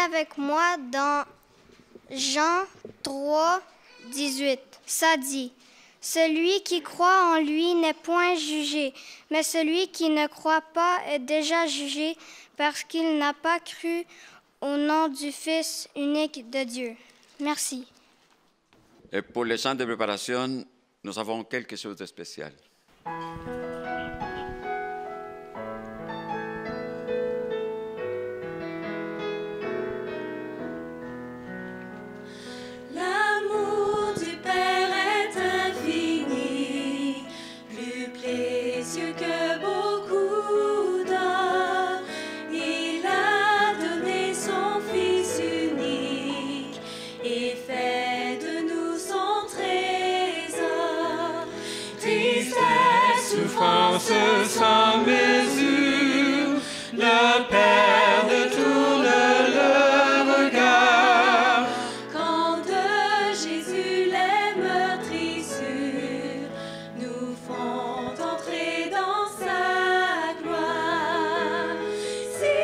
avec moi dans Jean 3, 18. Ça dit, « Celui qui croit en lui n'est point jugé, mais celui qui ne croit pas est déjà jugé parce qu'il n'a pas cru au nom du Fils unique de Dieu. » Merci. Et pour les chants de préparation, nous avons quelque chose de spécial. L'amour du Père est infini, plus précieux que beaucoup d'or. Il a donné son Fils unique et fait de nous son trésor. Tristesse, souffrance sans mesure, le Père détourne le regard. Quand de Jésus les meurtrissures nous font entrer dans sa gloire. Si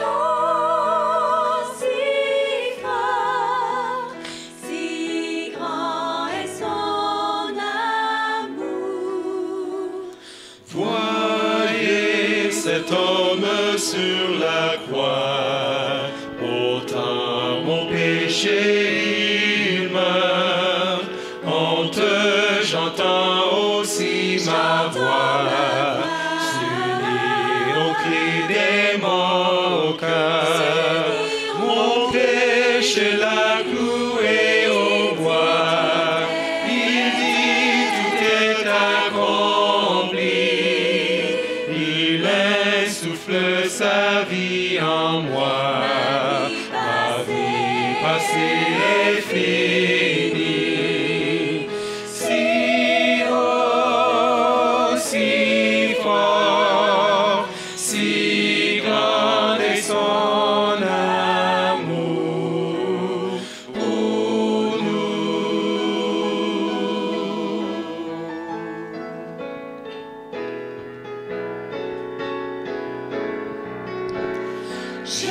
haut, si fort, si grand est son amour. Voyez cet homme sur la croix, pourtant mon péché il meurt. Honte, j'entends aussi ma voix, s'unir au cri des mon cœur. Mon péché l'a cloué au bois, il dit tout est accompli. Il insouffle sa vie en moi, ma vie passée est finie. Si haut, si fort, si grand est son amour pour nous. Je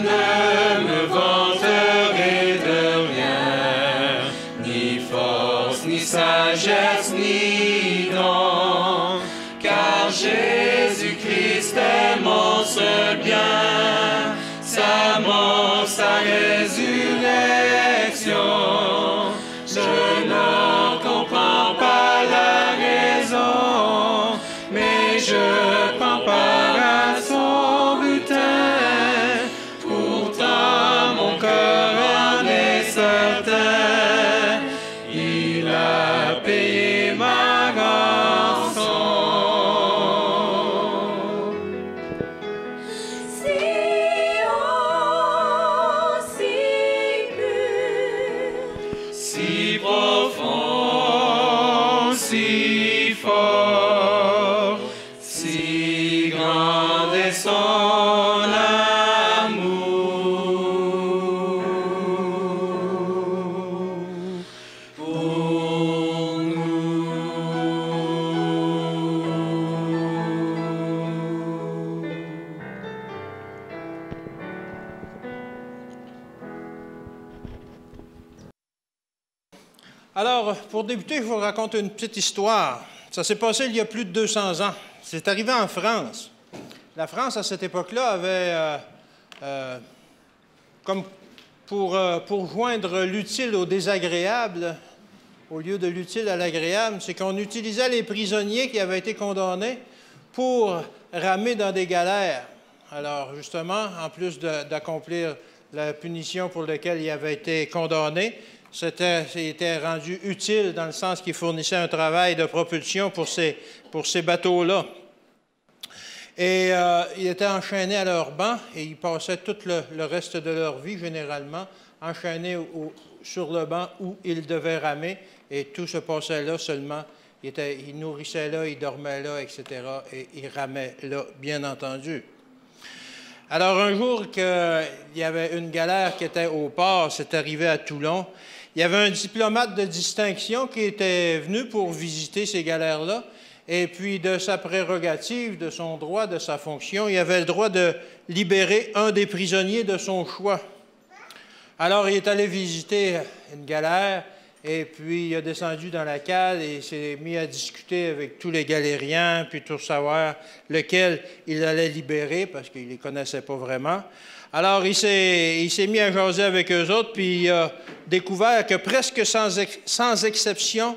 ne me vanterai de rien, ni force, ni sagesse, ni don, car Jésus-Christ est mon seul bien, sa mort, sa résurrection. Je n'en comprends pas la raison, mais je prends part à son butin. Pourtant mon cœur en est certain, il a payé ma rançon. Si haut, si pur, Si profond, si fort, si grand est son amour pour nous. Alors, pour débuter, je vous raconte une petite histoire. Ça s'est passé il y a plus de 200 ans. C'est arrivé en France. La France, à cette époque-là, avait, comme pour joindre l'utile au désagréable, au lieu de l'utile à l'agréable, c'est qu'on utilisait les prisonniers qui avaient été condamnés pour ramer dans des galères. Alors, justement, en plus d'accomplir la punition pour laquelle ils avaient été condamnés, c'était rendu utile dans le sens qu'il fournissait un travail de propulsion pour ces bateaux-là. Et ils étaient enchaînés à leur banc et ils passaient tout le reste de leur vie, généralement, enchaînés sur le banc où ils devaient ramer. Et tout se passait là seulement. Ils nourrissaient là, ils dormaient là, etc. Et ils ramaient là, bien entendu. Alors, un jour qu'il y avait une galère qui était au port, c'est arrivé à Toulon. Il y avait un diplomate de distinction qui était venu pour visiter ces galères-là. Et puis, de sa prérogative, de son droit, de sa fonction, il avait le droit de libérer un des prisonniers de son choix. Alors, il est allé visiter une galère, et puis il est descendu dans la cale et s'est mis à discuter avec tous les galériens, puis pour savoir lequel il allait libérer, parce qu'il ne les connaissait pas vraiment. Alors, il s'est mis à jaser avec eux autres, puis il a découvert que presque sans exception,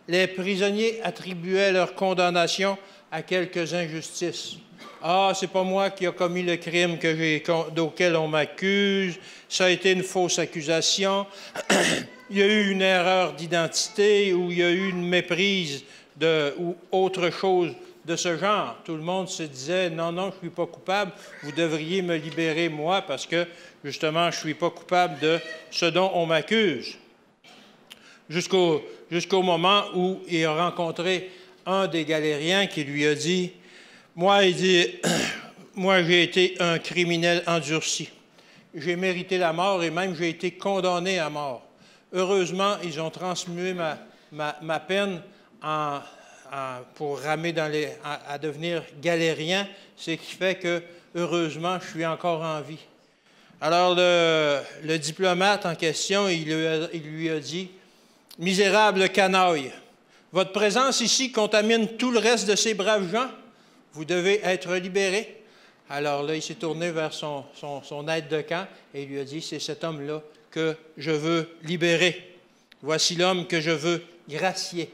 les prisonniers attribuaient leur condamnation à quelques injustices. « Ah, c'est pas moi qui a commis le crime auquel on m'accuse, ça a été une fausse accusation, il y a eu une erreur d'identité ou il y a eu une méprise ou autre chose de ce genre. » Tout le monde se disait « Non, non, je ne suis pas coupable, vous devriez me libérer, moi, parce que, justement, je ne suis pas coupable de ce dont on m'accuse. » Jusqu'au moment où il a rencontré un des galériens qui lui a dit « Moi, il dit, moi, j'ai été un criminel endurci. J'ai mérité la mort et même j'ai été condamné à mort. Heureusement, ils ont transmué ma peine pour ramer à devenir galérien, ce qui fait que, heureusement, je suis encore en vie. » Alors, le diplomate en question, il lui a dit « Misérable canaille, votre présence ici contamine tout le reste de ces braves gens. Vous devez être libéré. » Alors là, il s'est tourné vers son aide de camp et il lui a dit « C'est cet homme-là que je veux libérer. Voici l'homme que je veux gracier. »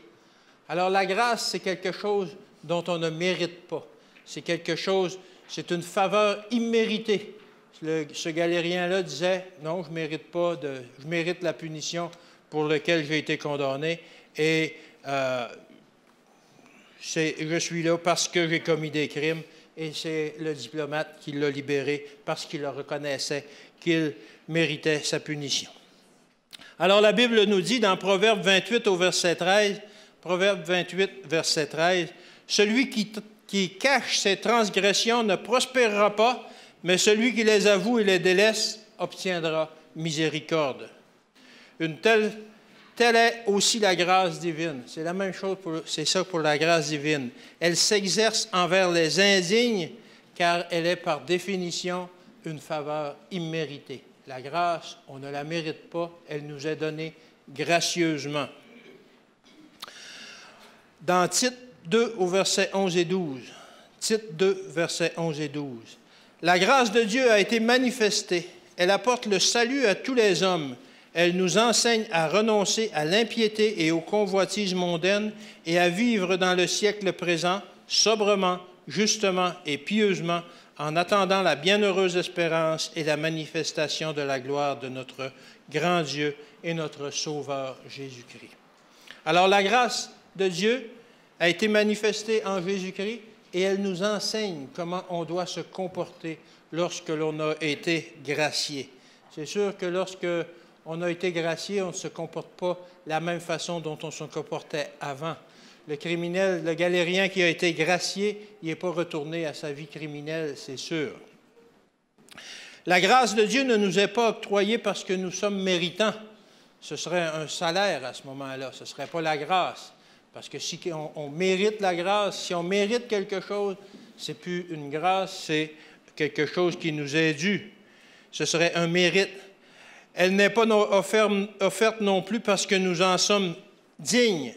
Alors, la grâce, c'est quelque chose dont on ne mérite pas. C'est quelque chose, c'est une faveur imméritée. Ce galérien-là disait « Non, je mérite la punition pour laquelle j'ai été condamné et je suis là parce que j'ai commis des crimes. » Et c'est le diplomate qui l'a libéré parce qu'il le reconnaissait qu'il méritait sa punition. Alors, la Bible nous dit dans Proverbe 28 au verset 13, Proverbe 28, verset 13, « Celui qui cache ses transgressions ne prospérera pas, mais celui qui les avoue et les délaisse obtiendra miséricorde. » Telle est aussi la grâce divine. C'est la même chose, c'est ça pour la grâce divine. Elle s'exerce envers les indignes, car elle est par définition une faveur imméritée. La grâce, on ne la mérite pas, elle nous est donnée gracieusement. Dans Tite 2, au verset 11 et 12, Tite 2, versets 11 et 12, « La grâce de Dieu a été manifestée. Elle apporte le salut à tous les hommes. Elle nous enseigne à renoncer à l'impiété et aux convoitises mondaines et à vivre dans le siècle présent sobrement, justement et pieusement, en attendant la bienheureuse espérance et la manifestation de la gloire de notre grand Dieu et notre Sauveur Jésus-Christ. » Alors, la grâce de Dieu a été manifestée en Jésus-Christ et elle nous enseigne comment on doit se comporter lorsque l'on a été gracié. C'est sûr que lorsque on a été gracié, on ne se comporte pas de la même façon dont on se comportait avant. Le criminel, le galérien qui a été gracié, il n'est pas retourné à sa vie criminelle, c'est sûr. La grâce de Dieu ne nous est pas octroyée parce que nous sommes méritants. Ce serait un salaire à ce moment-là, ce ne serait pas la grâce. Parce que si on mérite la grâce, si on mérite quelque chose, ce n'est plus une grâce, c'est quelque chose qui nous est dû. Ce serait un mérite. Elle n'est pas offerte non plus parce que nous en sommes dignes,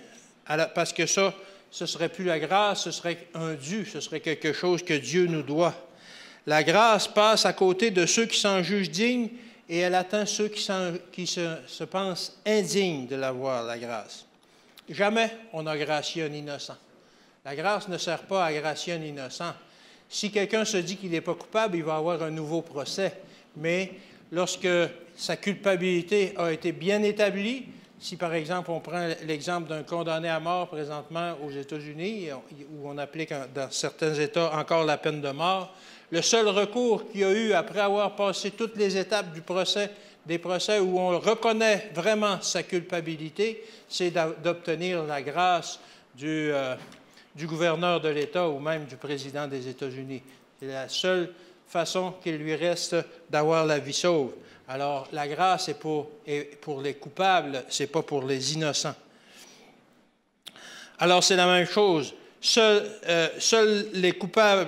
parce que ça, ce ne serait plus la grâce, ce serait un dû, ce serait quelque chose que Dieu nous doit. La grâce passe à côté de ceux qui s'en jugent dignes et elle atteint ceux qui se pensent indignes de l'avoir, la grâce. Jamais on n'a gracié un innocent. La grâce ne sert pas à gracier un innocent. Si quelqu'un se dit qu'il n'est pas coupable, il va avoir un nouveau procès. Mais lorsque sa culpabilité a été bien établie, si par exemple on prend l'exemple d'un condamné à mort présentement aux États-Unis, où on applique dans certains États encore la peine de mort, le seul recours qu'il y a eu après avoir passé toutes les étapes des procès où on reconnaît vraiment sa culpabilité, c'est d'obtenir la grâce du gouverneur de l'État ou même du président des États-Unis. C'est la seule façon qu'il lui reste d'avoir la vie sauve. Alors, la grâce est pour les coupables, ce n'est pas pour les innocents. Alors, c'est la même chose. Seuls les coupables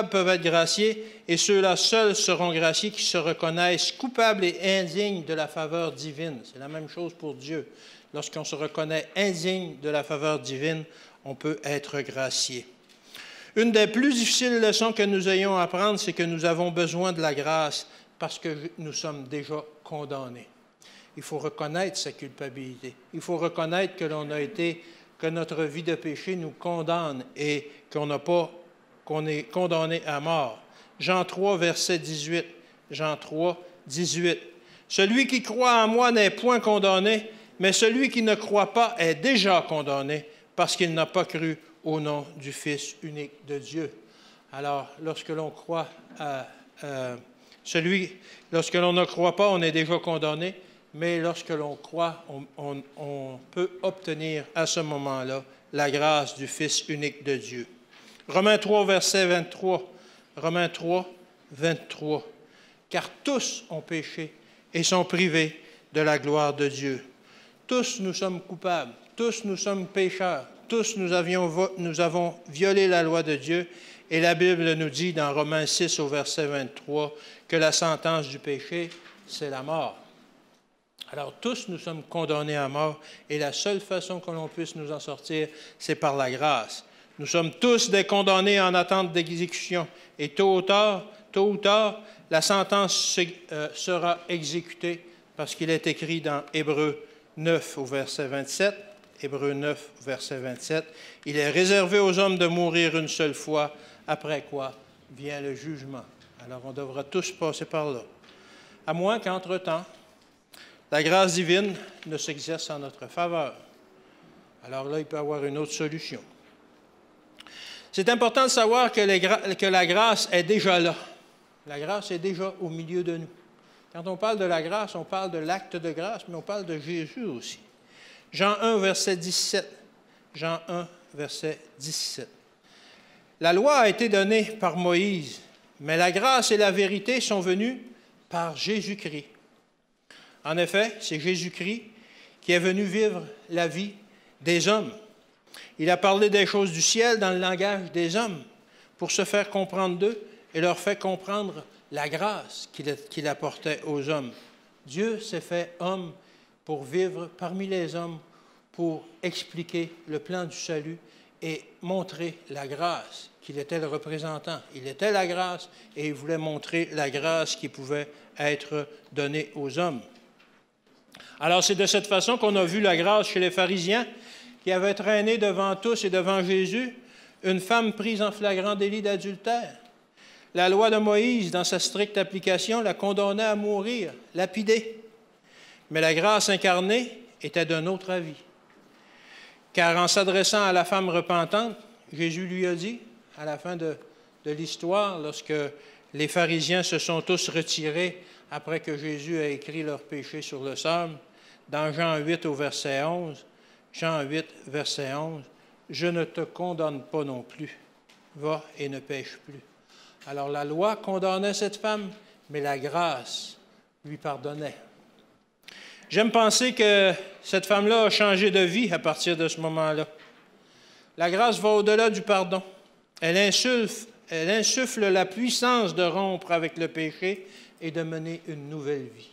peuvent être graciés, et ceux-là seuls seront graciés qui se reconnaissent coupables et indignes de la faveur divine. C'est la même chose pour Dieu. Lorsqu'on se reconnaît indigne de la faveur divine, on peut être gracié. Une des plus difficiles leçons que nous ayons à apprendre, c'est que nous avons besoin de la grâce parce que nous sommes déjà condamnés. Il faut reconnaître sa culpabilité. Il faut reconnaître que notre vie de péché nous condamne et qu'on est condamné à mort. Jean 3, verset 18. Jean 3, 18. Celui qui croit en moi n'est point condamné, mais celui qui ne croit pas est déjà condamné parce qu'il n'a pas cru au nom du Fils unique de Dieu. Alors, lorsque l'on croit lorsque l'on ne croit pas, on est déjà condamné, mais lorsque l'on croit, on peut obtenir à ce moment-là la grâce du Fils unique de Dieu. Romains 3, verset 23. Romains 3, 23. Car tous ont péché et sont privés de la gloire de Dieu. Tous nous sommes coupables, tous nous sommes pécheurs, tous nous avons violé la loi de Dieu, et la Bible nous dit dans Romains 6 au verset 23 que la sentence du péché, c'est la mort. Alors tous nous sommes condamnés à mort, et la seule façon que l'on puisse nous en sortir, c'est par la grâce. Nous sommes tous des condamnés en attente d'exécution, et tôt ou tard, la sentence sera exécutée, parce qu'il est écrit dans Hébreux 9 au verset 27, Hébreux 9 au verset 27, « Il est réservé aux hommes de mourir une seule fois, après quoi vient le jugement. » Alors on devra tous passer par là. À moins qu'entre-temps, la grâce divine ne s'exerce en notre faveur. Alors là, il peut y avoir une autre solution. C'est important de savoir que la grâce est déjà là. La grâce est déjà au milieu de nous. Quand on parle de la grâce, on parle de l'acte de grâce, mais on parle de Jésus aussi. Jean 1, verset 17. Jean 1, verset 17. La loi a été donnée par Moïse, mais la grâce et la vérité sont venues par Jésus-Christ. En effet, c'est Jésus-Christ qui est venu vivre la vie des hommes. Il a parlé des choses du ciel dans le langage des hommes pour se faire comprendre d'eux et leur faire comprendre la grâce qu'il apportait aux hommes. Dieu s'est fait homme pour vivre parmi les hommes, pour expliquer le plan du salut et montrer la grâce, qu'il était le représentant. Il était la grâce et il voulait montrer la grâce qui pouvait être donnée aux hommes. Alors c'est de cette façon qu'on a vu la grâce chez les pharisiens qui avaient traîné devant tous et devant Jésus une femme prise en flagrant délit d'adultère. La loi de Moïse, dans sa stricte application, la condamnait à mourir, lapidée. Mais la grâce incarnée était d'un autre avis. Car en s'adressant à la femme repentante, Jésus lui a dit, à la fin de l'histoire, lorsque les pharisiens se sont tous retirés après que Jésus a écrit leurs péchés sur le sable, dans Jean 8 au verset 11, Jean 8, verset 11, « Je ne te condamne pas non plus, va et ne pêche plus. » Alors la loi condamnait cette femme, mais la grâce lui pardonnait. J'aime penser que cette femme-là a changé de vie à partir de ce moment-là. La grâce va au-delà du pardon. Elle insuffle la puissance de rompre avec le péché et de mener une nouvelle vie.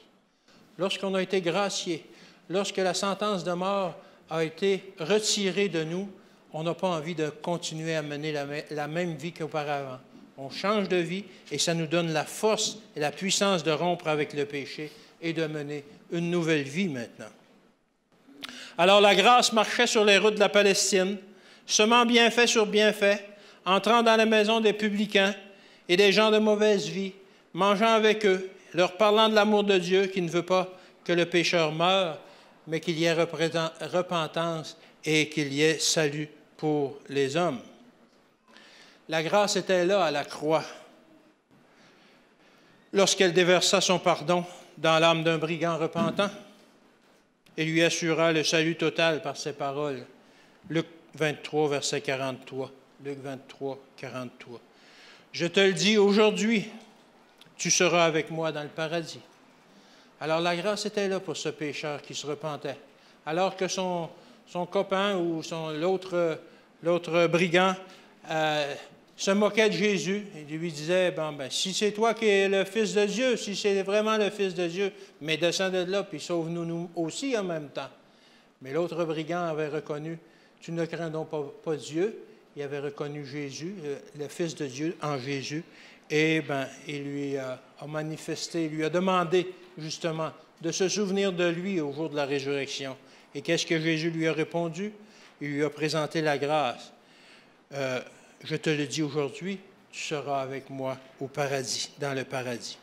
Lorsqu'on a été gracié, lorsque la sentence de mort a été retirée de nous, on n'a pas envie de continuer à mener la même vie qu'auparavant. On change de vie et ça nous donne la force et la puissance de rompre avec le péché et de mener une nouvelle vie maintenant. Alors la grâce marchait sur les routes de la Palestine, semant bienfait sur bienfait, entrant dans la maison des publicains et des gens de mauvaise vie, mangeant avec eux, leur parlant de l'amour de Dieu qui ne veut pas que le pécheur meure, mais qu'il y ait repentance et qu'il y ait salut pour les hommes. La grâce était là à la croix, lorsqu'elle déversa son pardon dans l'âme d'un brigand repentant et lui assura le salut total par ses paroles. Luc 23, verset 43. Luc 23, 43. « Je te le dis aujourd'hui, tu seras avec moi dans le paradis. » Alors la grâce était là pour ce pécheur qui se repentait. Alors que son copain ou l'autre L'autre brigand se moquait de Jésus et lui disait, si c'est toi qui es le Fils de Dieu, si c'est vraiment le Fils de Dieu, mais descends de là, puis sauve-nous nous aussi en même temps. Mais l'autre brigand avait reconnu, tu ne crains donc pas Dieu. Il avait reconnu Jésus, le Fils de Dieu en Jésus, et il lui a manifesté, il lui a demandé justement de se souvenir de lui au jour de la résurrection. Et qu'est-ce que Jésus lui a répondu? Il lui a présenté la grâce. Je te le dis aujourd'hui, tu seras avec moi au paradis, dans le paradis.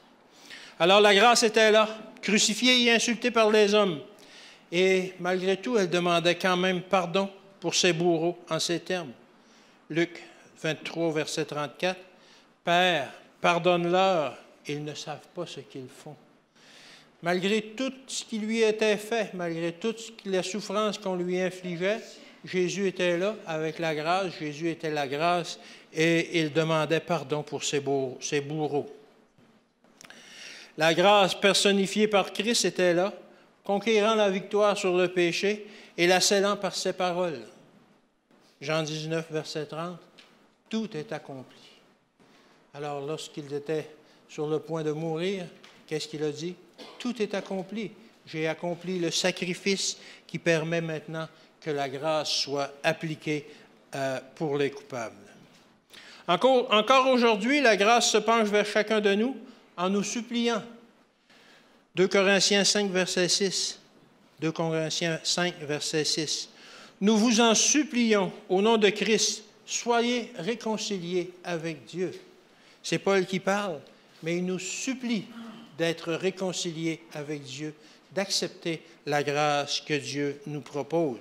Alors la grâce était là, crucifiée et insultée par les hommes. Et malgré tout, elle demandait quand même pardon pour ses bourreaux en ces termes. Luc 23, verset 34, « Père, pardonne-leur, ils ne savent pas ce qu'ils font. » Malgré tout ce qui lui était fait, malgré toute la souffrance qu'on lui infligeait, Jésus était là avec la grâce, Jésus était la grâce et il demandait pardon pour ses bourreaux. La grâce personnifiée par Christ était là, conquérant la victoire sur le péché et la scellant par ses paroles. Jean 19, verset 30, « Tout est accompli. » Alors, lorsqu'il était sur le point de mourir, qu'est-ce qu'il a dit? « Tout est accompli. J'ai accompli le sacrifice qui permet maintenant que la grâce soit appliquée pour les coupables. » Encore aujourd'hui, la grâce se penche vers chacun de nous en nous suppliant. 2 Corinthiens 5, verset 6. 2 Corinthiens 5, verset 6. Nous vous en supplions, au nom de Christ, soyez réconciliés avec Dieu. C'est Paul qui parle, mais il nous supplie d'être réconciliés avec Dieu, d'accepter la grâce que Dieu nous propose.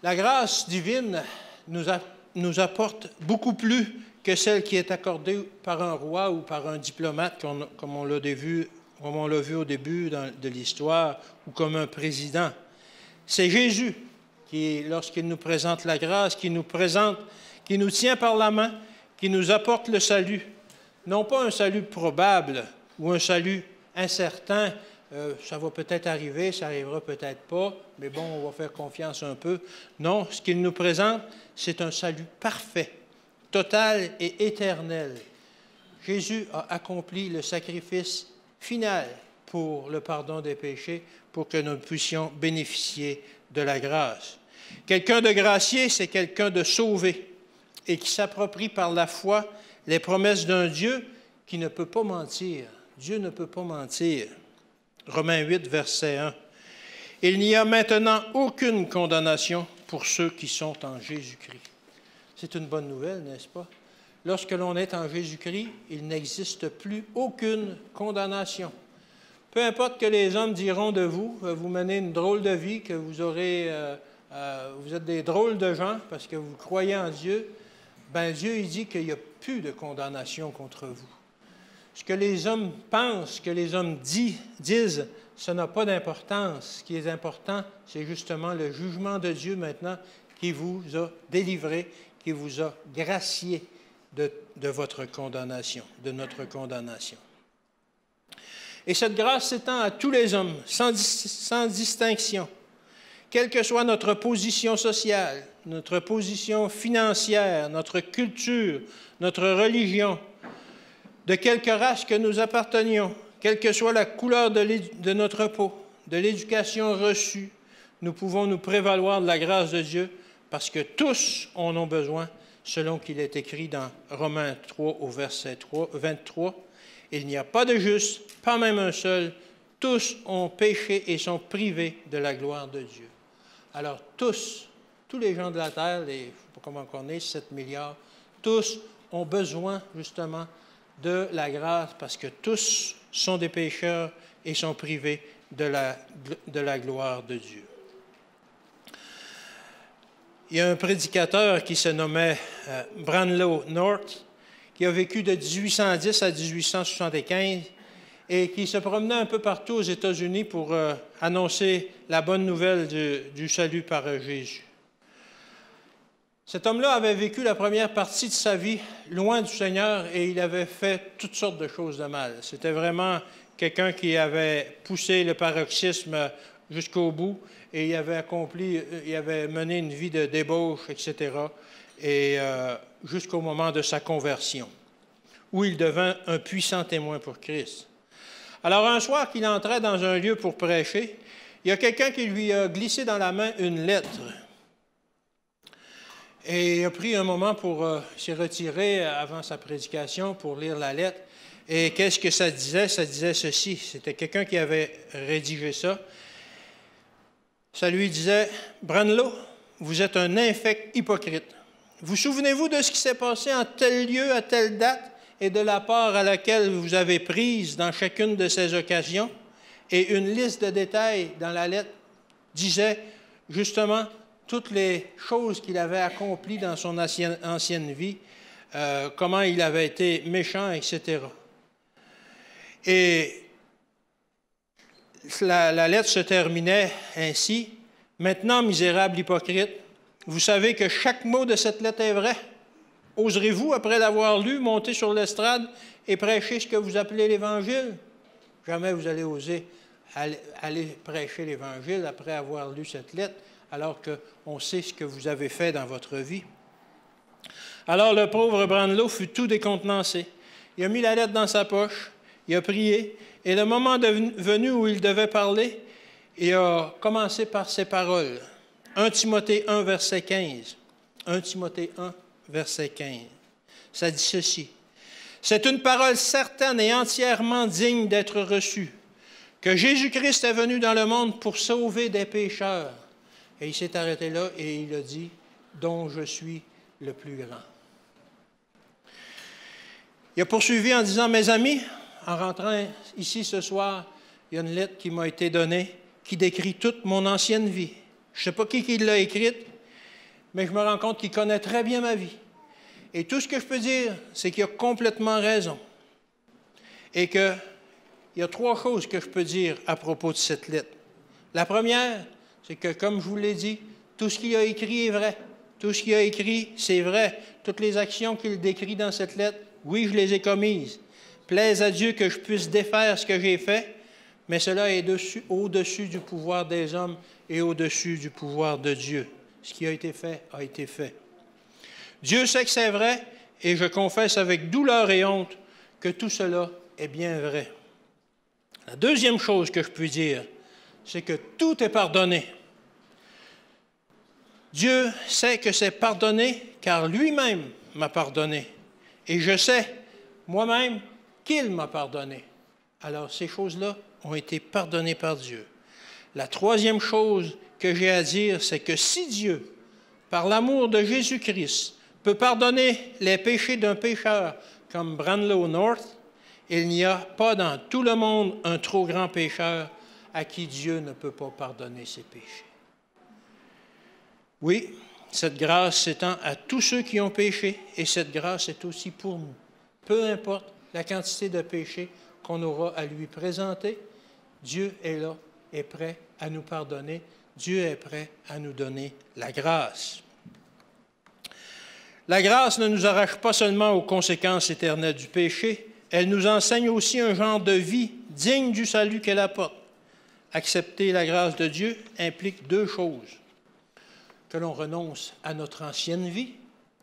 La grâce divine nous apporte beaucoup plus que celle qui est accordée par un roi ou par un diplomate, comme on l'a vu au début de l'histoire, ou comme un président. C'est Jésus qui, lorsqu'il nous présente la grâce, qui nous tient par la main, qui nous apporte le salut. Non pas un salut probable ou un salut incertain, ça va peut-être arriver, ça n'arrivera peut-être pas, mais bon, on va faire confiance un peu. Non, ce qu'il nous présente, c'est un salut parfait, total et éternel. Jésus a accompli le sacrifice final pour le pardon des péchés, pour que nous puissions bénéficier de la grâce. Quelqu'un de gracié, c'est quelqu'un de sauvé et qui s'approprie par la foi les promesses d'un Dieu qui ne peut pas mentir. Dieu ne peut pas mentir. Romains 8, verset 1. Il n'y a maintenant aucune condamnation pour ceux qui sont en Jésus-Christ. C'est une bonne nouvelle, n'est-ce pas? Lorsque l'on est en Jésus-Christ, il n'existe plus aucune condamnation. Peu importe que les hommes diront de vous, vous menez une drôle de vie, que vous êtes des drôles de gens parce que vous croyez en Dieu, Dieu il dit qu'il n'y a plus de condamnation contre vous. Ce que les hommes pensent, ce que les hommes disent, ça n'a pas d'importance. Ce qui est important, c'est justement le jugement de Dieu maintenant qui vous a délivré, qui vous a gracié de votre condamnation, de notre condamnation. Et cette grâce s'étend à tous les hommes, sans distinction, quelle que soit notre position sociale, notre position financière, notre culture, notre religion, de quelque race que nous appartenions, quelle que soit la couleur de notre peau, de l'éducation reçue, nous pouvons nous prévaloir de la grâce de Dieu parce que tous en ont besoin, selon qu'il est écrit dans Romains 3 au verset 23. Il n'y a pas de juste, pas même un seul. Tous ont péché et sont privés de la gloire de Dieu. Alors tous les gens de la terre, je ne sais pas comment on est, 7 milliards, tous ont besoin justement de la grâce parce que tous sont des pécheurs et sont privés de la gloire de Dieu. Il y a un prédicateur qui se nommait Brownlow North, qui a vécu de 1810 à 1875 et qui se promenait un peu partout aux États-Unis pour annoncer la bonne nouvelle du salut par Jésus. Cet homme-là avait vécu la première partie de sa vie loin du Seigneur et il avait fait toutes sortes de choses de mal. C'était vraiment quelqu'un qui avait poussé le paroxysme jusqu'au bout et il avait mené une vie de débauche, etc., et jusqu'au moment de sa conversion, où il devint un puissant témoin pour Christ. Alors, un soir qu'il entrait dans un lieu pour prêcher, il y a quelqu'un qui lui a glissé dans la main une lettre. Et il a pris un moment pour s'y retirer avant sa prédication pour lire la lettre. Et qu'est-ce que ça disait? Ça disait ceci. C'était quelqu'un qui avait rédigé ça. Ça lui disait, « Branlow, vous êtes un infect hypocrite. Vous souvenez-vous de ce qui s'est passé en tel lieu, à telle date, et de la part à laquelle vous avez prise dans chacune de ces occasions? » Et une liste de détails dans la lettre disait justement toutes les choses qu'il avait accomplies dans son ancienne vie, comment il avait été méchant, etc. Et la lettre se terminait ainsi. « Maintenant, misérable hypocrite, vous savez que chaque mot de cette lettre est vrai. Oserez-vous, après l'avoir lu, monter sur l'estrade et prêcher ce que vous appelez l'Évangile? » Jamais vous allez oser aller prêcher l'Évangile après avoir lu cette lettre, alors qu'on sait ce que vous avez fait dans votre vie. Alors le pauvre Branlow fut tout décontenancé. Il a mis la lettre dans sa poche, il a prié, et le moment venu où il devait parler, il a commencé par ces paroles. 1 Timothée 1, verset 15. 1 Timothée 1, verset 15. Ça dit ceci. « C'est une parole certaine et entièrement digne d'être reçue, que Jésus-Christ est venu dans le monde pour sauver des pécheurs. » Et il s'est arrêté là et il a dit, « dont je suis le plus grand. » Il a poursuivi en disant, « Mes amis, en rentrant ici ce soir, il y a une lettre qui m'a été donnée qui décrit toute mon ancienne vie. Je ne sais pas qui l'a écrite, mais je me rends compte qu'il connaît très bien ma vie. Et tout ce que je peux dire, c'est qu'il a complètement raison. Et qu'il y a 3 choses que je peux dire à propos de cette lettre. La première, c'est que, comme je vous l'ai dit, tout ce qu'il a écrit est vrai. Tout ce qu'il a écrit, c'est vrai. Toutes les actions qu'il décrit dans cette lettre, oui, je les ai commises. Plaise à Dieu que je puisse défaire ce que j'ai fait, mais cela est au-dessus du pouvoir des hommes et au-dessus du pouvoir de Dieu. Ce qui a été fait, a été fait. Dieu sait que c'est vrai, et je confesse avec douleur et honte que tout cela est bien vrai. La deuxième chose que je peux dire, c'est que tout est pardonné. Dieu sait que c'est pardonné, car lui-même m'a pardonné. Et je sais, moi-même, qu'il m'a pardonné. Alors, ces choses-là ont été pardonnées par Dieu. La troisième chose que j'ai à dire, c'est que si Dieu, par l'amour de Jésus-Christ, peut pardonner les péchés d'un pécheur comme Branlow North, il n'y a pas dans tout le monde un trop grand pécheur à qui Dieu ne peut pas pardonner ses péchés. Oui, cette grâce s'étend à tous ceux qui ont péché, et cette grâce est aussi pour nous. Peu importe la quantité de péchés qu'on aura à lui présenter, Dieu est là, est prêt à nous pardonner. Dieu est prêt à nous donner la grâce. La grâce ne nous arrache pas seulement aux conséquences éternelles du péché, elle nous enseigne aussi un genre de vie digne du salut qu'elle apporte. Accepter la grâce de Dieu implique 2 choses. Que l'on renonce à notre ancienne vie,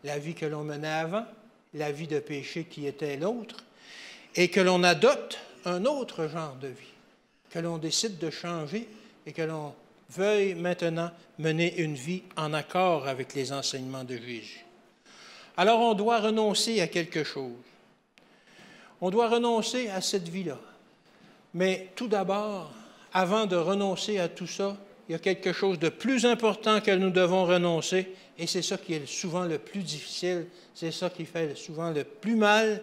la vie que l'on menait avant, la vie de péché qui était l'autre, et que l'on adopte un autre genre de vie, que l'on décide de changer et que l'on veuille maintenant mener une vie en accord avec les enseignements de Jésus. Alors on doit renoncer à quelque chose. On doit renoncer à cette vie-là. Mais tout d'abord, avant de renoncer à tout ça, il y a quelque chose de plus important que nous devons renoncer, et c'est ça qui est souvent le plus difficile, c'est ça qui fait souvent le plus mal,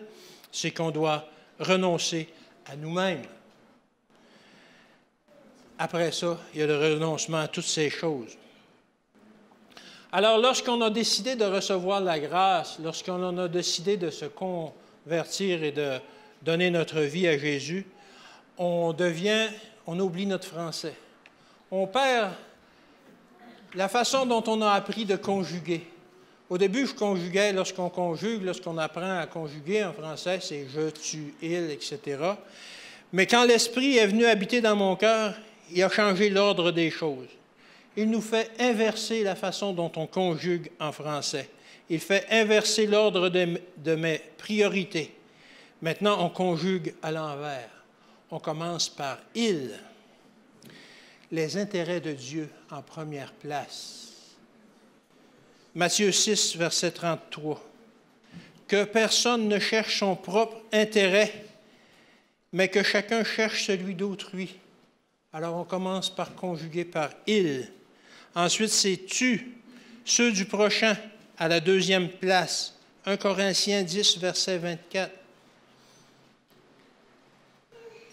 c'est qu'on doit renoncer à nous-mêmes. Après ça, il y a le renoncement à toutes ces choses. Alors, lorsqu'on a décidé de recevoir la grâce, lorsqu'on a décidé de se convertir et de donner notre vie à Jésus, on oublie notre français. On perd la façon dont on a appris de conjuguer. Au début, je conjuguais, lorsqu'on apprend à conjuguer en français, c'est « je », « tu », « il », etc. Mais quand l'Esprit est venu habiter dans mon cœur, il a changé l'ordre des choses. Il nous fait inverser la façon dont on conjugue en français. Il fait inverser l'ordre de mes priorités. Maintenant, on conjugue à l'envers. On commence par « il ». Les intérêts de Dieu en première place. Matthieu 6, verset 33. Que personne ne cherche son propre intérêt, mais que chacun cherche celui d'autrui. Alors, on commence par conjuguer par « il ». Ensuite, c'est « tu », ceux du prochain, à la deuxième place. 1 Corinthiens 10, verset 24.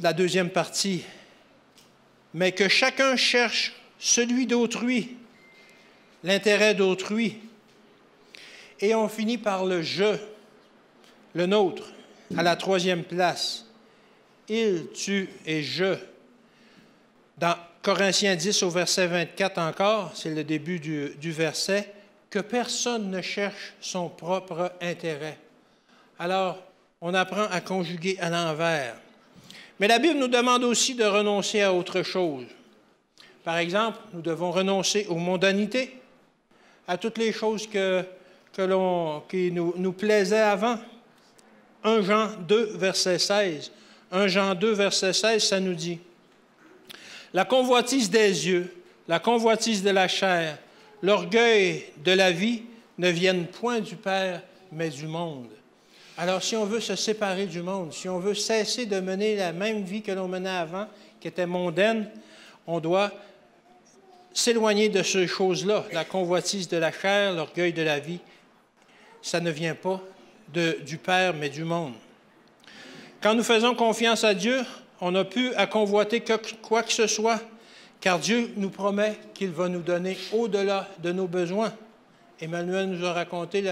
La deuxième partie. Mais que chacun cherche celui d'autrui, l'intérêt d'autrui. Et on finit par le « je », le nôtre, à la troisième place. Il, tu et je. Dans Corinthiens 10 au verset 24 encore, c'est le début du verset, que personne ne cherche son propre intérêt. Alors, on apprend à conjuguer à l'envers. Mais la Bible nous demande aussi de renoncer à autre chose. Par exemple, nous devons renoncer aux mondanités, à toutes les choses qui nous plaisaient avant. 1 Jean 2, verset 16. 1 Jean 2, verset 16, ça nous dit « La convoitise des yeux, la convoitise de la chair, l'orgueil de la vie ne viennent point du Père, mais du monde. » Alors, si on veut se séparer du monde, si on veut cesser de mener la même vie que l'on menait avant, qui était mondaine, on doit s'éloigner de ces choses-là. La convoitise de la chair, l'orgueil de la vie, ça ne vient pas du Père, mais du monde. Quand nous faisons confiance à Dieu, on n'a plus à convoiter quoi que ce soit, car Dieu nous promet qu'il va nous donner au-delà de nos besoins. Emmanuel nous a raconté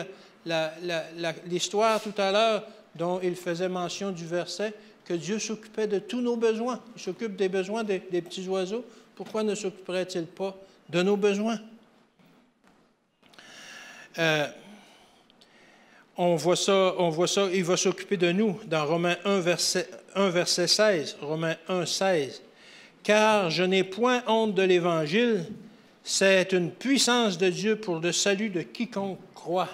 l'histoire tout à l'heure dont il faisait mention du verset, que Dieu s'occupait de tous nos besoins. Il s'occupe des besoins des petits oiseaux. Pourquoi ne s'occuperait-il pas de nos besoins? On voit ça, il va s'occuper de nous dans Romains 1, verset 16. Romains 1, 16. « Car je n'ai point honte de l'Évangile, c'est une puissance de Dieu pour le salut de quiconque croit. »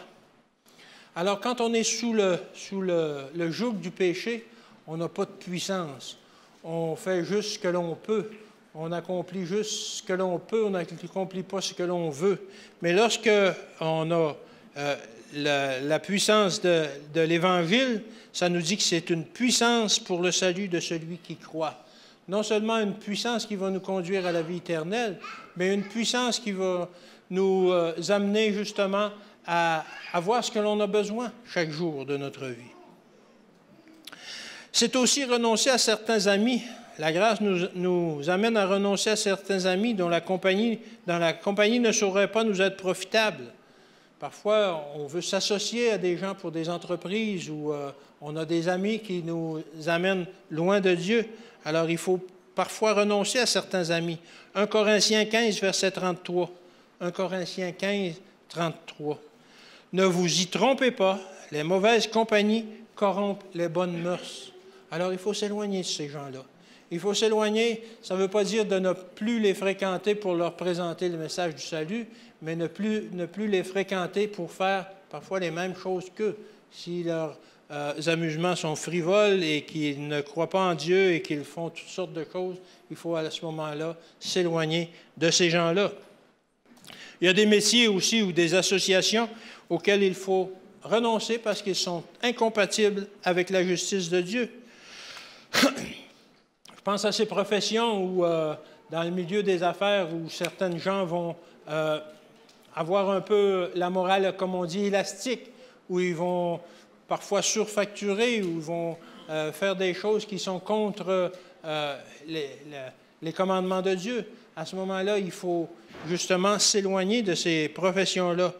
Alors, quand on est sous le joug du péché, on n'a pas de puissance. On fait juste ce que l'on peut. On accomplit juste ce que l'on peut, on n'accomplit pas ce que l'on veut. Mais lorsque on a la puissance de l'Évangile, ça nous dit que c'est une puissance pour le salut de celui qui croit. Non seulement une puissance qui va nous conduire à la vie éternelle, mais une puissance qui va nous amener justement à avoir ce que l'on a besoin chaque jour de notre vie. C'est aussi renoncer à certains amis. La grâce nous amène à renoncer à certains amis dont la compagnie ne saurait pas nous être profitable. Parfois, on veut s'associer à des gens pour des entreprises ou on a des amis qui nous amènent loin de Dieu. Alors, il faut parfois renoncer à certains amis. 1 Corinthiens 15, verset 33. 1 Corinthiens 15, 33. « Ne vous y trompez pas, les mauvaises compagnies corrompent les bonnes mœurs. » Alors, il faut s'éloigner de ces gens-là. Il faut s'éloigner, ça ne veut pas dire de ne plus les fréquenter pour leur présenter le message du salut, mais ne plus les fréquenter pour faire parfois les mêmes choses qu'eux. Si leurs amusements sont frivoles et qu'ils ne croient pas en Dieu et qu'ils font toutes sortes de choses, il faut à ce moment-là s'éloigner de ces gens-là. Il y a des métiers aussi ou des associations auxquelles il faut renoncer parce qu'ils sont incompatibles avec la justice de Dieu. Je pense à ces professions où, dans le milieu des affaires, où certains gens vont avoir un peu la morale, comme on dit, élastique, où ils vont parfois surfacturer, où ils vont faire des choses qui sont contre les commandements de Dieu. À ce moment-là, il faut justement s'éloigner de ces professions-là.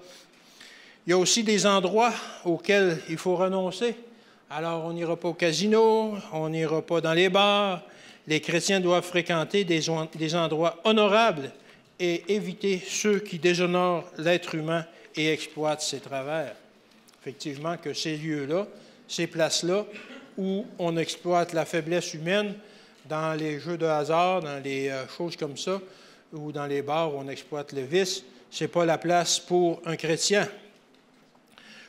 Il y a aussi des endroits auxquels il faut renoncer. Alors, on n'ira pas au casino, on n'ira pas dans les bars. Les chrétiens doivent fréquenter des endroits honorables et éviter ceux qui déshonorent l'être humain et exploitent ses travers. Effectivement, que ces lieux-là, ces places-là, où on exploite la faiblesse humaine, dans les jeux de hasard, dans les choses comme ça, ou dans les bars où on exploite le vice. Ce n'est pas la place pour un chrétien.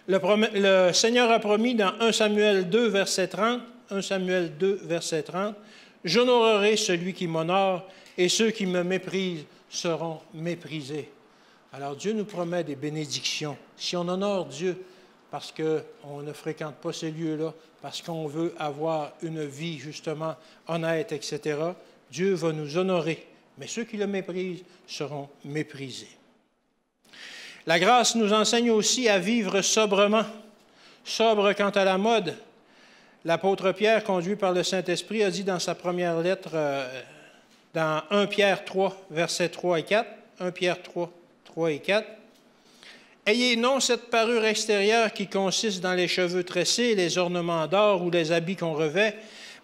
Le Seigneur a promis dans 1 Samuel 2, verset 30, 1 Samuel 2, verset 30, « J'honorerai celui qui m'honore, et ceux qui me méprisent seront méprisés. » Alors Dieu nous promet des bénédictions. Si on honore Dieu parce qu'on ne fréquente pas ces lieux-là, parce qu'on veut avoir une vie justement honnête, etc., Dieu va nous honorer. Mais ceux qui le méprisent seront méprisés. La grâce nous enseigne aussi à vivre sobrement. Sobre quant à la mode. L'apôtre Pierre, conduit par le Saint-Esprit, a dit dans sa première lettre, dans 1 Pierre 3, versets 3 et 4, 1 Pierre 3, 3 et 4, « Ayez non cette parure extérieure qui consiste dans les cheveux tressés, les ornements d'or ou les habits qu'on revêt,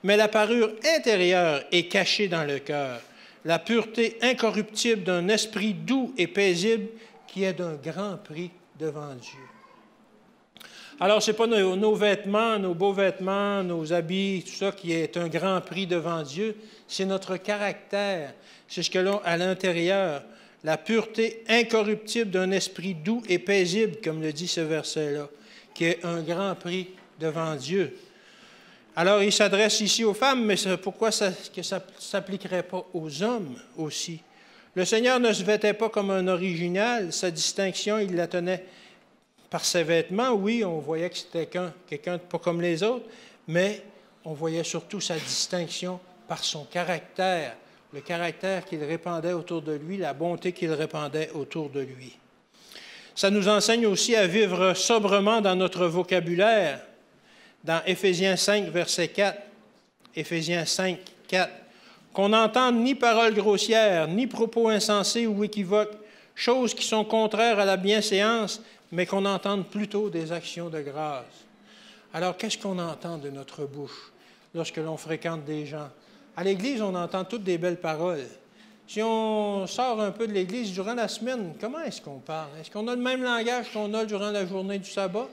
mais la parure intérieure est cachée dans le cœur, la pureté incorruptible d'un esprit doux et paisible qui est d'un grand prix devant Dieu. » Alors, ce n'est pas nos vêtements, nos beaux vêtements, nos habits, tout ça qui est un grand prix devant Dieu, c'est notre caractère, c'est ce que l'on a à l'intérieur, la pureté incorruptible d'un esprit doux et paisible, comme le dit ce verset-là, qui est un grand prix devant Dieu. Alors, il s'adresse ici aux femmes, mais pourquoi ça ne s'appliquerait pas aux hommes aussi? Le Seigneur ne se vêtait pas comme un original, sa distinction, il la tenait par ses vêtements. Oui, on voyait que c'était quelqu'un de pas comme les autres, mais on voyait surtout sa distinction par son caractère, le caractère qu'il répandait autour de lui, la bonté qu'il répandait autour de lui. Ça nous enseigne aussi à vivre sobrement dans notre vocabulaire. Dans Éphésiens 5, verset 4, Éphésiens 5, 4, « Qu'on n'entende ni paroles grossières, ni propos insensés ou équivoques, choses qui sont contraires à la bienséance, mais qu'on entende plutôt des actions de grâce. » Alors, qu'est-ce qu'on entend de notre bouche lorsque l'on fréquente des gens? À l'Église, on entend toutes des belles paroles. Si on sort un peu de l'Église durant la semaine, comment est-ce qu'on parle? Est-ce qu'on a le même langage qu'on a durant la journée du sabbat?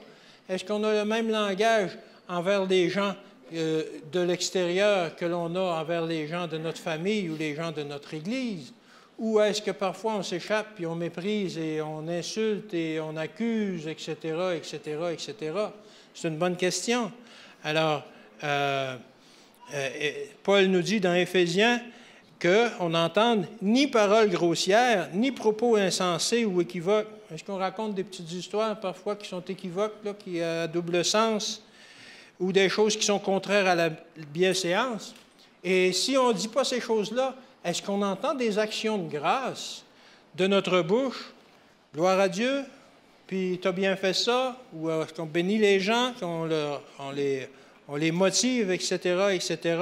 Est-ce qu'on a le même langage envers les gens de l'extérieur que l'on a envers les gens de notre famille ou les gens de notre Église? Ou est-ce que parfois on s'échappe puis on méprise et on insulte et on accuse, etc., etc., etc.? C'est une bonne question. Alors, Paul nous dit dans Éphésiens qu'on n'entende ni paroles grossières, ni propos insensés ou équivoques. Est-ce qu'on raconte des petites histoires parfois qui sont équivoques, là, qui ont à double sens, ou des choses qui sont contraires à la bienséance? Et si on ne dit pas ces choses-là, est-ce qu'on entend des actions de grâce de notre bouche? Gloire à Dieu, puis tu as bien fait ça, ou est-ce qu'on bénit les gens, qu'on on les motive, etc., etc.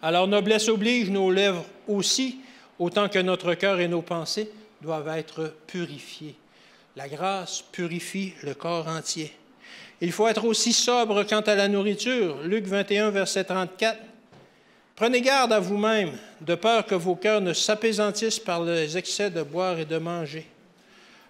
Alors, noblesse oblige, nos lèvres aussi, autant que notre cœur et nos pensées, doivent être purifiés. La grâce purifie le corps entier. Il faut être aussi sobre quant à la nourriture. Luc 21, verset 34. « Prenez garde à vous-même, de peur que vos cœurs ne s'apaisantissent par les excès de boire et de manger. »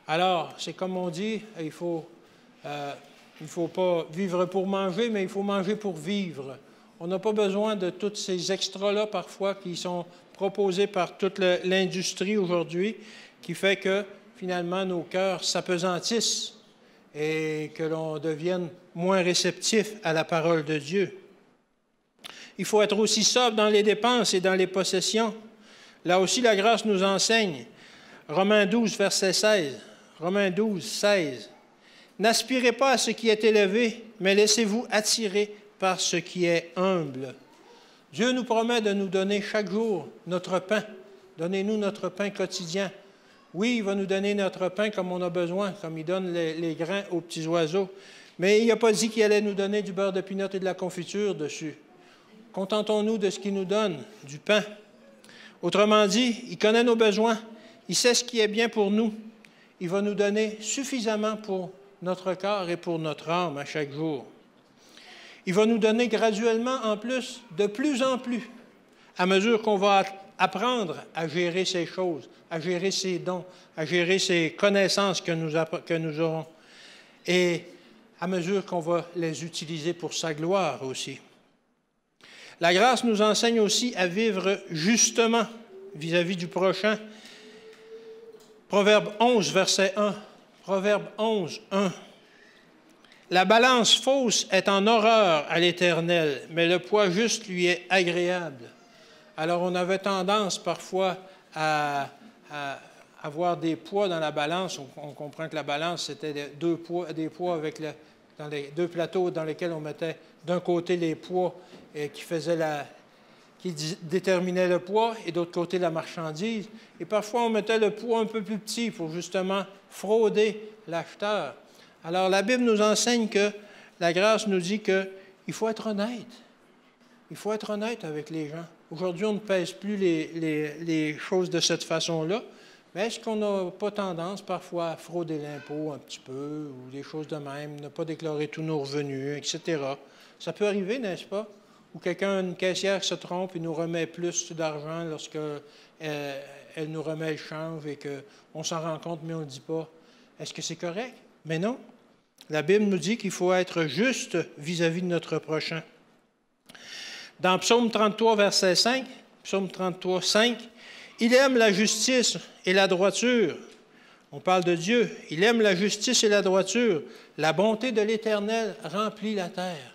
Alors, c'est comme on dit, il ne faut pas vivre pour manger, mais il faut manger pour vivre. On n'a pas besoin de tous ces extras-là, parfois, qui sont proposés par toute l'industrie aujourd'hui, qui fait que, finalement, nos cœurs s'apesantissent et que l'on devienne moins réceptif à la parole de Dieu. Il faut être aussi sobre dans les dépenses et dans les possessions. Là aussi, la grâce nous enseigne. Romains 12, verset 16. Romains 12, 16. « N'aspirez pas à ce qui est élevé, mais laissez-vous attirer par ce qui est humble. » Dieu nous promet de nous donner chaque jour notre pain. Donnez-nous notre pain quotidien. Oui, il va nous donner notre pain comme on a besoin, comme il donne les grains aux petits oiseaux. Mais il n'a pas dit qu'il allait nous donner du beurre de pinot et de la confiture dessus. Contentons-nous de ce qu'il nous donne, du pain. Autrement dit, il connaît nos besoins. Il sait ce qui est bien pour nous. Il va nous donner suffisamment pour notre corps et pour notre âme à chaque jour. Il va nous donner graduellement en plus, de plus en plus, à mesure qu'on va apprendre à gérer ces choses, à gérer ces dons, à gérer ces connaissances que nous aurons, et à mesure qu'on va les utiliser pour sa gloire aussi. La grâce nous enseigne aussi à vivre justement vis-à-vis du prochain. Proverbe 11, verset 1. Proverbe 11, 1. La balance fausse est en horreur à l'Éternel, mais le poids juste lui est agréable. Alors, on avait tendance parfois à avoir des poids dans la balance. On comprend que la balance, c'était des poids avec dans les deux plateaux dans lesquels on mettait d'un côté les poids qui déterminaient le poids et d'autre côté la marchandise. Et parfois, on mettait le poids un peu plus petit pour justement frauder l'acheteur. Alors, la Bible nous enseigne que la grâce nous dit qu'il faut être honnête. Il faut être honnête avec les gens. Aujourd'hui, on ne pèse plus les choses de cette façon-là. Mais est-ce qu'on n'a pas tendance parfois à frauder l'impôt un petit peu ou des choses de même, ne pas déclarer tous nos revenus, etc. Ça peut arriver, n'est-ce pas? Ou une caissière se trompe et nous remet plus d'argent lorsqu'elle nous remet le change et qu'on s'en rend compte, mais on ne le dit pas. Est-ce que c'est correct? Mais non. La Bible nous dit qu'il faut être juste vis-à-vis de notre prochain. Dans Psaume 33, verset 5, Psaume 33, 5, « Il aime la justice et la droiture. » On parle de Dieu. « Il aime la justice et la droiture. La bonté de l'Éternel remplit la terre. »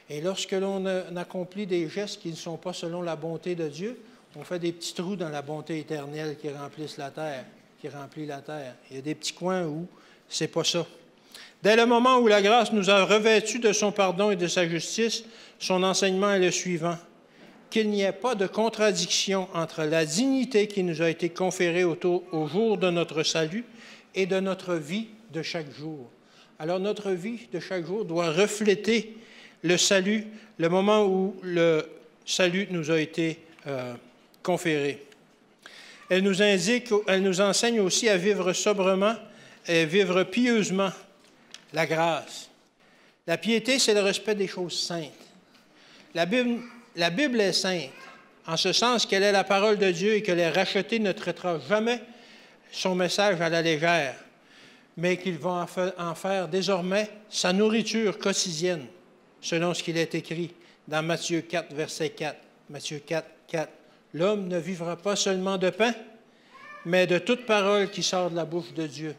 Et lorsque l'on accomplit des gestes qui ne sont pas selon la bonté de Dieu, on fait des petits trous dans la bonté éternelle qui remplissent la terre, qui remplit la terre. Il y a des petits coins où c'est pas ça. Dès le moment où la grâce nous a revêtus de son pardon et de sa justice, son enseignement est le suivant: qu'il n'y ait pas de contradiction entre la dignité qui nous a été conférée au jour de notre salut et de notre vie de chaque jour. Alors, notre vie de chaque jour doit refléter le salut, le moment où le salut nous a été conféré. Elle nous enseigne aussi à vivre sobrement et vivre pieusement la grâce. La piété, c'est le respect des choses saintes. La Bible est sainte, en ce sens qu'elle est la parole de Dieu et que les rachetés ne traitera jamais son message à la légère, mais qu'ils vont en faire désormais sa nourriture quotidienne, selon ce qu'il est écrit dans Matthieu 4, verset 4. Matthieu 4, 4. « L'homme ne vivra pas seulement de pain, mais de toute parole qui sort de la bouche de Dieu. »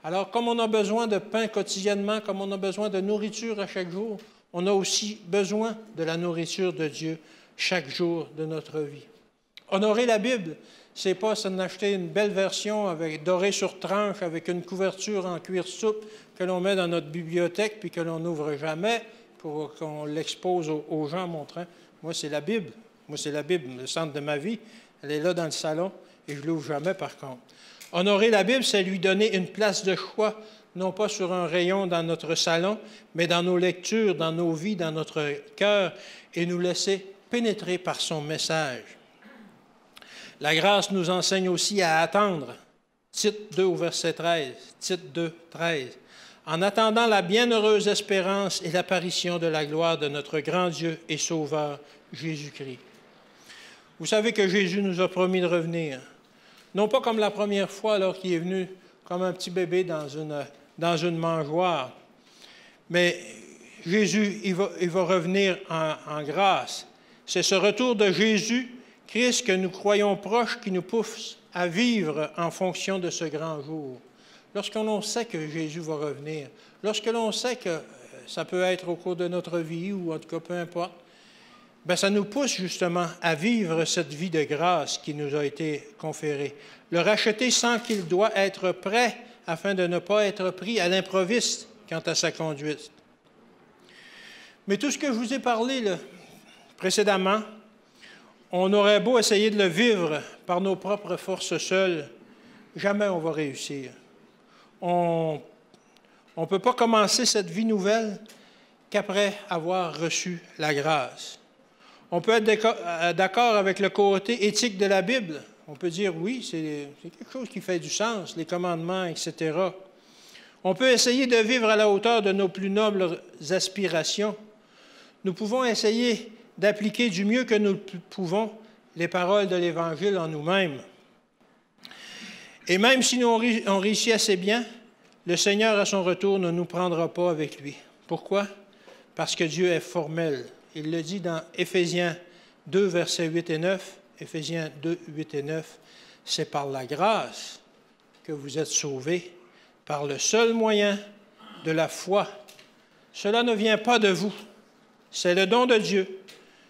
Alors, comme on a besoin de pain quotidiennement, comme on a besoin de nourriture à chaque jour, on a aussi besoin de la nourriture de Dieu chaque jour de notre vie. Honorer la Bible, c'est pas s'en acheter une belle version dorée sur tranche avec une couverture en cuir souple que l'on met dans notre bibliothèque puis que l'on n'ouvre jamais pour qu'on l'expose aux gens montrant. Moi, c'est la Bible. Moi, c'est la Bible, le centre de ma vie. Elle est là dans le salon et je ne l'ouvre jamais par contre. Honorer la Bible, c'est lui donner une place de choix, non pas sur un rayon dans notre salon, mais dans nos lectures, dans nos vies, dans notre cœur, et nous laisser pénétrer par son message. La grâce nous enseigne aussi à attendre. Tite 2 au verset 13. Tite 2, 13. En attendant la bienheureuse espérance et l'apparition de la gloire de notre grand Dieu et Sauveur, Jésus-Christ. Vous savez que Jésus nous a promis de revenir. Non pas comme la première fois alors qu'il est venu comme un petit bébé dans une mangeoire, mais Jésus, il va revenir en grâce. C'est ce retour de Jésus, Christ, que nous croyons proche, qui nous pousse à vivre en fonction de ce grand jour. Lorsque l'on sait que Jésus va revenir, lorsque l'on sait que ça peut être au cours de notre vie, ou en tout cas peu importe, bien, ça nous pousse justement à vivre cette vie de grâce qui nous a été conférée. Le racheter sent qu'il doit être prêt afin de ne pas être pris à l'improviste quant à sa conduite. Mais tout ce que je vous ai parlé là, précédemment, on aurait beau essayer de le vivre par nos propres forces seules, jamais on va réussir. On ne peut pas commencer cette vie nouvelle qu'après avoir reçu la grâce. On peut être d'accord avec le côté éthique de la Bible. On peut dire, oui, c'est quelque chose qui fait du sens, les commandements, etc. On peut essayer de vivre à la hauteur de nos plus nobles aspirations. Nous pouvons essayer d'appliquer du mieux que nous pouvons les paroles de l'Évangile en nous-mêmes. Et même si on réussit assez bien, le Seigneur, à son retour, ne nous prendra pas avec lui. Pourquoi? Parce que Dieu est formel. Il le dit dans Éphésiens 2, versets 8 et 9. Éphésiens 2, 8 et 9. C'est par la grâce que vous êtes sauvés, par le seul moyen de la foi. Cela ne vient pas de vous, c'est le don de Dieu.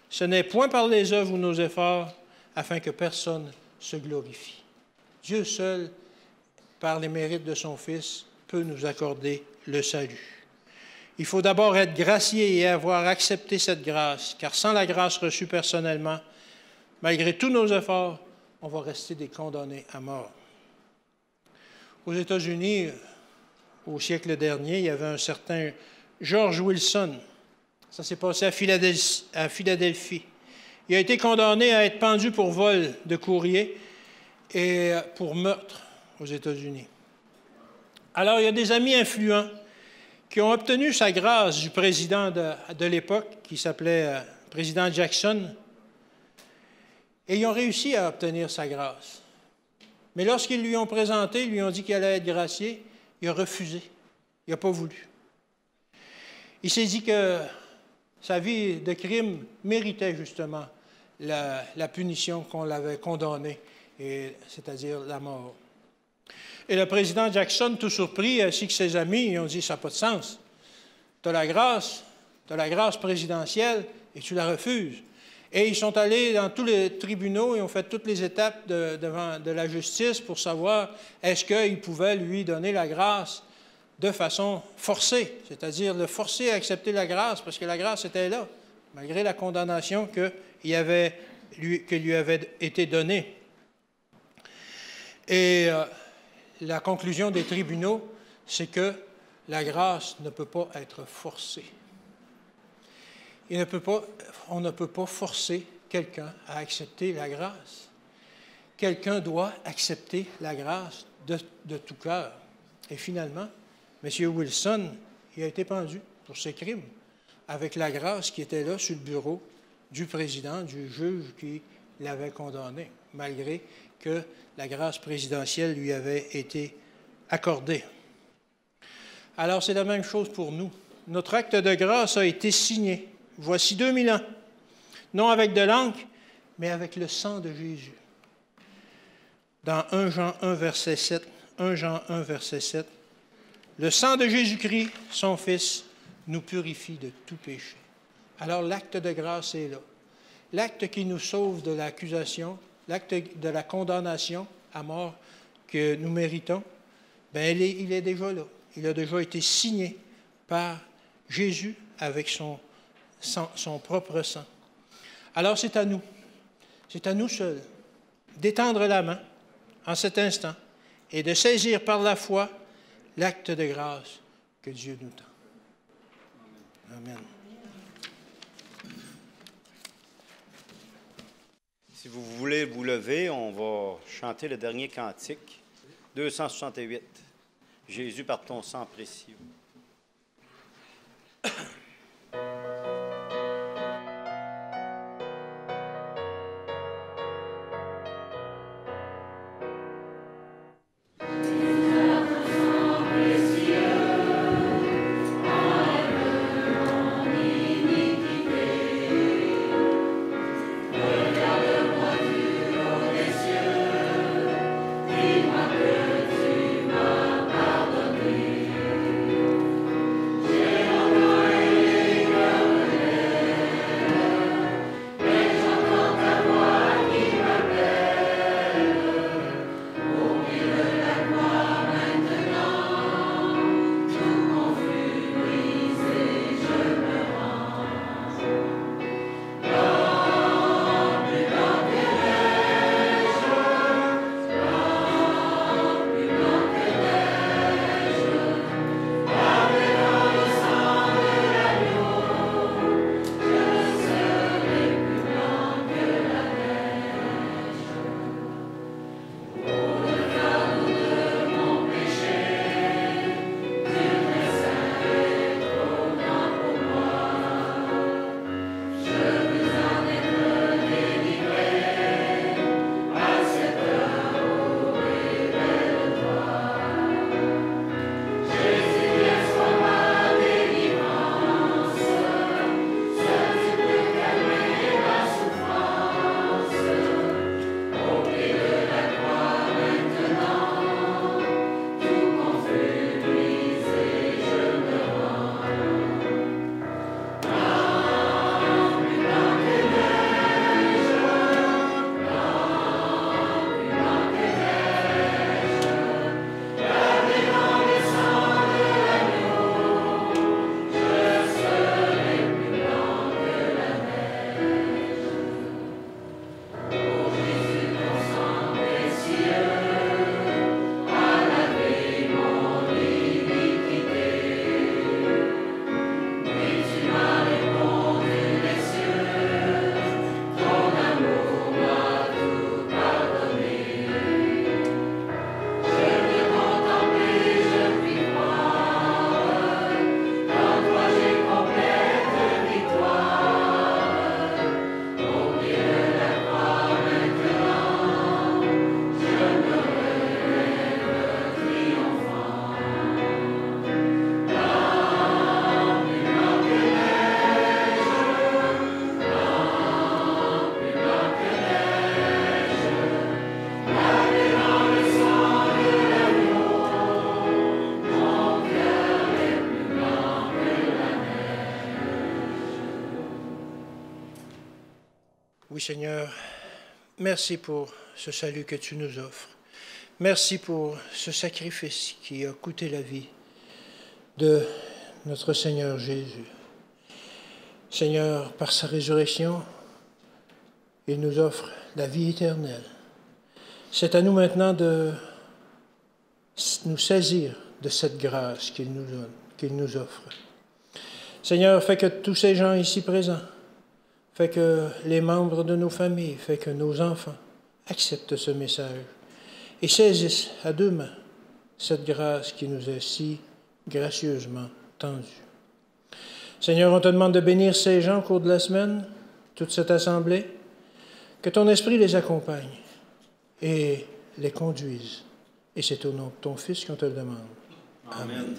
Ce n'est point par les œuvres ou nos efforts, afin que personne se glorifie. Dieu seul, par les mérites de son Fils, peut nous accorder le salut. Il faut d'abord être gracié et avoir accepté cette grâce, car sans la grâce reçue personnellement, malgré tous nos efforts, on va rester des condamnés à mort. Aux États-Unis, au siècle dernier, il y avait un certain George Wilson. Ça s'est passé à Philadelphie. Il a été condamné à être pendu pour vol de courrier et pour meurtre aux États-Unis. Alors, il y a des amis influents qui ont obtenu sa grâce du président de l'époque, qui s'appelait président Jackson, et ils ont réussi à obtenir sa grâce. Mais lorsqu'ils lui ont présenté, ils lui ont dit qu'il allait être gracié, il a refusé. Il n'a pas voulu. Il s'est dit que sa vie de crime méritait justement la punition qu'on l'avait condamné, c'est-à-dire la mort. Et le président Jackson, tout surpris, ainsi que ses amis, ils ont dit « ça n'a pas de sens. Tu as la grâce présidentielle et tu la refuses. » Et ils sont allés dans tous les tribunaux et ont fait toutes les étapes de la justice pour savoir est-ce qu'ils pouvaient lui donner la grâce de façon forcée, c'est-à-dire le forcer à accepter la grâce, parce que la grâce était là, malgré la condamnation que lui avait été donnée. Et la conclusion des tribunaux, c'est que la grâce ne peut pas être forcée. On ne peut pas forcer quelqu'un à accepter la grâce. Quelqu'un doit accepter la grâce de tout cœur. Et finalement, M. Wilson, il a été pendu pour ses crimes, avec la grâce qui était là sur le bureau du président, du juge qui l'avait condamné, malgré que la grâce présidentielle lui avait été accordée. Alors, c'est la même chose pour nous. Notre acte de grâce a été signé, voici 2000 ans, non avec de l'encre, mais avec le sang de Jésus. Dans 1 Jean 1, verset 7, 1 Jean 1, verset 7, le sang de Jésus-Christ, son Fils, nous purifie de tout péché. Alors, l'acte de grâce est là. L'acte qui nous sauve de l'accusation, l'acte de la condamnation à mort que nous méritons, bien, il est déjà là. Il a déjà été signé par Jésus avec son propre sang. Alors, c'est à nous seuls, d'étendre la main en cet instant et de saisir par la foi l'acte de grâce que Dieu nous tend. Amen. Si vous voulez vous lever, on va chanter le dernier cantique, 268. Jésus, par ton sang précieux. Pardonné. Oui, Seigneur, merci pour ce salut que tu nous offres. Merci pour ce sacrifice qui a coûté la vie de notre Seigneur Jésus. Seigneur, par sa résurrection, il nous offre la vie éternelle. C'est à nous maintenant de nous saisir de cette grâce qu'il nous donne, qu'il nous offre. Seigneur, fais que tous ces gens ici présents, fais que les membres de nos familles, fais que nos enfants acceptent ce message et saisissent à deux mains cette grâce qui nous est si gracieusement tendue. Seigneur, on te demande de bénir ces gens au cours de la semaine, toute cette assemblée, que ton esprit les accompagne et les conduise. Et c'est au nom de ton Fils qu'on te le demande. Amen.